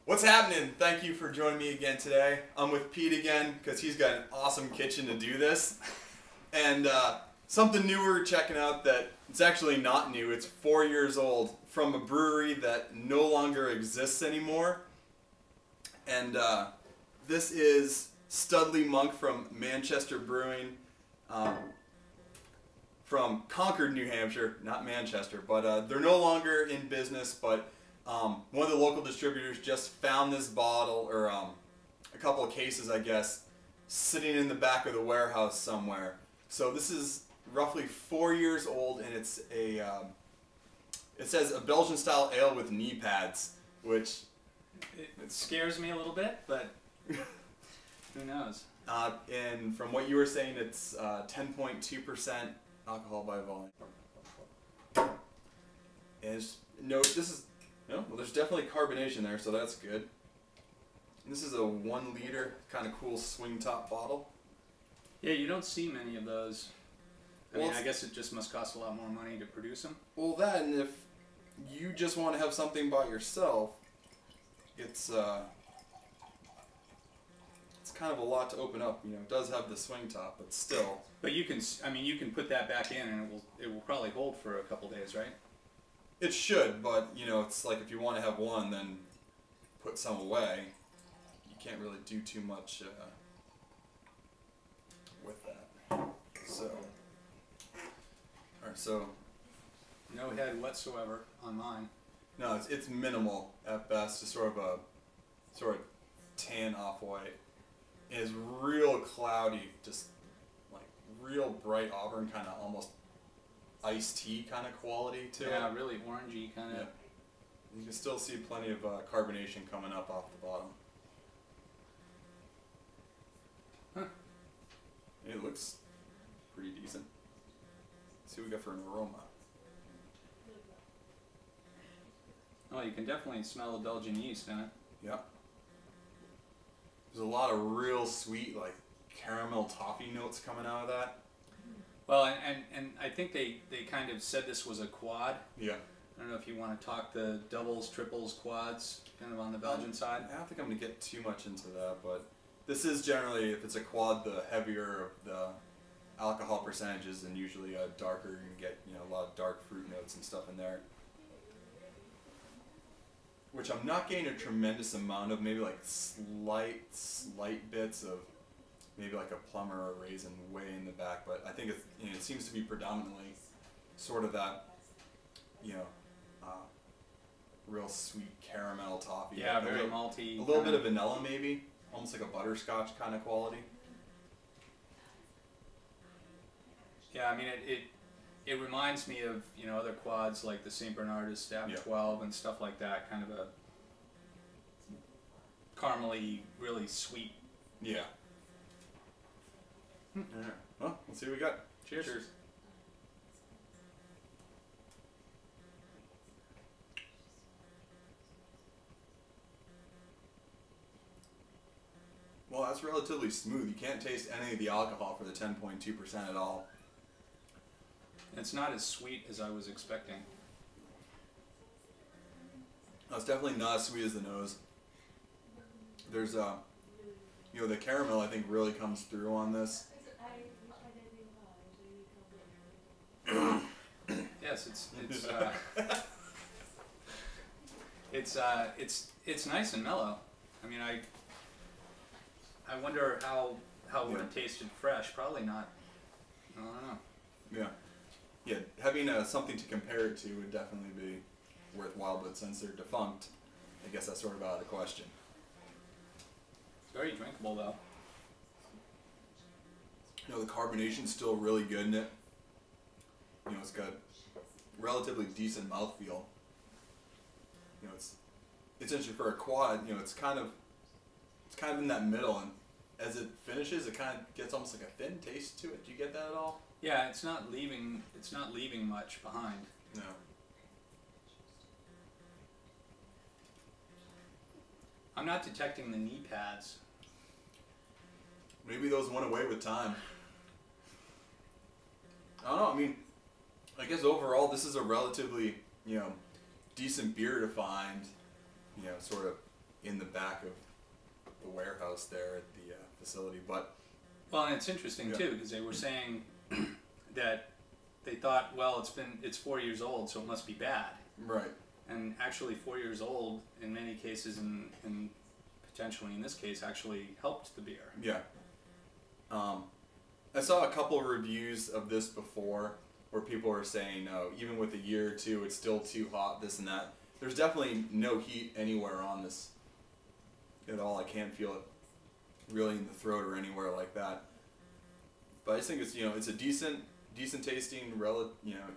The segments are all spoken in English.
What's happening? Thank you for joining me again today. I'm with Pete again because he's got an awesome kitchen to do this. And something new we're checking out that it's actually not new. It's 4 years old from a brewery that no longer exists anymore. And this is Studley Monk from Manchester Brewing from Concord, New Hampshire, not Manchester. But they're no longer in business, but one of the local distributors just found this bottle, or a couple of cases, I guess, sitting in the back of the warehouse somewhere. So this is roughly 4 years old, and it's a, it says a Belgian style ale with knee pads, which... It scares me a little bit, but who knows? And from what you were saying, it's 10.2% alcohol by volume. And no, this is... No, well, there's definitely carbonation there, so that's good. And this is a 1 liter kind of cool swing top bottle. Yeah, you don't see many of those. I Well, mean, I guess it just must cost a lot more money to produce them. Well, then, if you just want to have something by yourself, it's kind of a lot to open up. You know, it does have the swing top, but still. But you can, I mean, you can put that back in, and it will probably hold for a couple days, right? It should, but you know, it's like if you want to have one, then put some away. You can't really do too much with that. So, all right, so No head whatsoever on mine. no, it's minimal at best, just sort of tan off-white. It is real cloudy, just like real bright auburn, kind of almost iced tea kind of quality to it. Yeah, really orangey kind of. Yeah. You can still see plenty of carbonation coming up off the bottom. Huh. It looks pretty decent. Let's see what we got for an aroma. Oh, you can definitely smell the Belgian yeast in it. Yeah. There's a lot of real sweet, like caramel toffee notes coming out of that. Well, and I think they kind of said this was a quad. Yeah. I don't know if you want to talk the doubles, triples, quads, kind of on the Belgian side. I don't think I'm going to get too much into that, but this is generally, if it's a quad, the heavier of the alcohol percentages, and usually a darker, you can get, you know, a lot of dark fruit notes and stuff in there. Which I'm not getting a tremendous amount of, maybe like slight bits of maybe like a plum or a raisin way in the back, but I think it's, you know, it seems to be predominantly sort of that, you know, real sweet caramel toffee. Yeah, like very malty. A little bit of vanilla maybe, almost like a butterscotch kind of quality. Yeah, I mean it reminds me of, you know, other quads like the St. Bernardus Stab 12 and stuff like that, kind of a caramely, really sweet. Yeah. Alright, well, let's see what we got. Cheers. Cheers. Well, that's relatively smooth. You can't taste any of the alcohol for the 10.2% at all. It's not as sweet as I was expecting. No, it's definitely not as sweet as the nose. There's you know, the caramel I think really comes through on this. Yes, it's nice and mellow. I mean, I wonder how it would have tasted fresh. Probably not. I don't know. Yeah. Yeah, having something to compare it to would definitely be worthwhile, but since they're defunct, I guess that's sort of out of the question. It's very drinkable, though. You know, the carbonation's still really good in it. You know, it's got relatively decent mouthfeel. You know, it's interesting for a quad. You know, it's kind of in that middle, and as it finishes, it kind of gets almost like a thin taste to it. Do you get that at all? Yeah, it's not leaving much behind. No. I'm not detecting the knee pads. Maybe those went away with time. I don't know. I mean, I guess overall, this is a relatively, you know, decent beer to find, you know, sort of in the back of the warehouse there at the facility. But well, and it's interesting too, because they were saying that they thought, well, it's 4 years old, so it must be bad. Right. And actually 4 years old in many cases, and potentially in this case, actually helped the beer. Yeah. I saw a couple of reviews of this before where people were saying, no, even with a year or two, it's still too hot, this and that. There's definitely no heat anywhere on this at all. I can't feel it really in the throat or anywhere like that. But I just think it's, it's a decent tasting,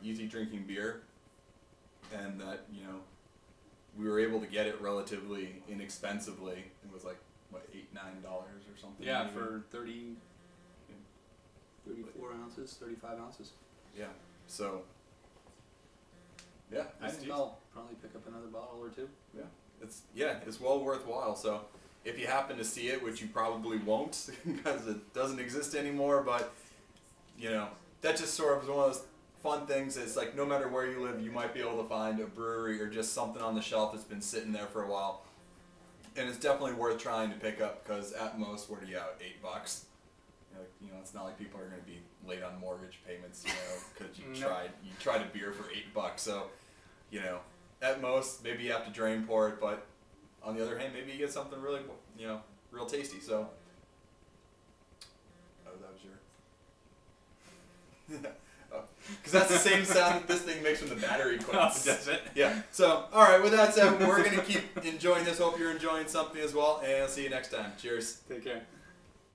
easy drinking beer, and that, we were able to get it relatively inexpensively. It was like, what, $8-9 or something? Yeah, maybe? for 34 ounces, 35 ounces. Yeah, so, yeah. I think I'll probably pick up another bottle or two. Yeah, it's well worthwhile. So if you happen to see it, which you probably won't because it doesn't exist anymore, but, that just sort of is one of those fun things. It's like no matter where you live, you might be able to find a brewery or just something on the shelf that's been sitting there for a while. And it's definitely worth trying to pick up because at most, what are you out, $8? It's not like people are going to be late on mortgage payments, because you tried a beer for $8. So, at most, maybe you have to drain pour it, but on the other hand, maybe you get something really, real tasty. So, that was your... Because that's the same sound that this thing makes when the battery quits. Oh, does it? Yeah. So, all right, with that said, we're going to keep enjoying this. Hope you're enjoying something as well, and I'll see you next time. Cheers. Take care.